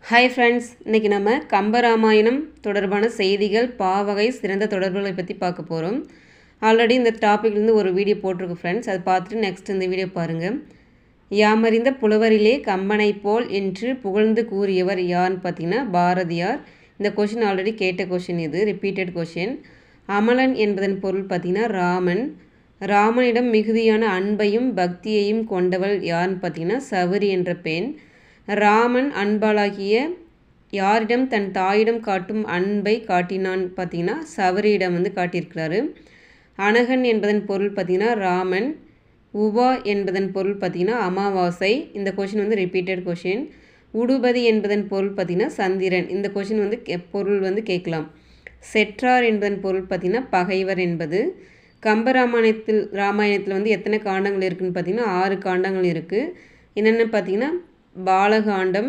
Hi friends, இன்றைக்கி நம்ம கம்பராமாயணம் தொடர்பான செய்திகள் பாவகை சிறந்த தொடர்புகளை பற்றி பார்க்க போகிறோம். ஆல்ரெடி இந்த டாப்பிக்லேருந்து ஒரு வீடியோ போட்டிருக்கு ஃப்ரெண்ட்ஸ், அதை பார்த்துட்டு நெக்ஸ்ட் இந்த வீடியோ பாருங்கள். யாமறிந்த புலவரிலே கம்பனை போல் என்று புகழ்ந்து கூறியவர் யார்னு பார்த்தீங்கன்னா பாரதியார். இந்த கொஷின் ஆல்ரெடி கேட்ட கொஷின், இது ரிப்பீட்டட் கொஷின். அமலன் என்பதன் பொருள் பார்த்தீங்கன்னா ராமன். ராமனிடம் மிகுதியான அன்பையும் பக்தியையும் கொண்டவள் யார்னு பார்த்தீங்கன்னா சவரி என்ற பெண். ராமன் அன்பாளாகிய யாரிடம் தன் தாயிடம் காட்டும் அன்பை காட்டினான் பார்த்தீங்கன்னா சவரியிடம் காட்டியிருக்கிறாரு. அனகன் என்பதன் பொருள் பார்த்தீங்கன்னா ராமன். உவா என்பதன் பொருள் பார்த்தீங்கன்னா அமாவாசை. இந்த கொஷின் ரிப்பீட்டட் கொஷின். உடுபதி என்பதன் பொருள் பார்த்தீங்கன்னா சந்திரன். இந்த கொஷின் பொருள் கேட்கலாம். செற்றார் என்பதன் பொருள் பார்த்தீங்கன்னா பகைவர் என்பது. ராமாயணத்தில் எத்தனை காண்டங்கள் இருக்குதுன்னு பார்த்தீங்கன்னா 6 காண்டங்கள் இருக்குது. என்னென்னு பார்த்தீங்கன்னா பாலகாண்டம்,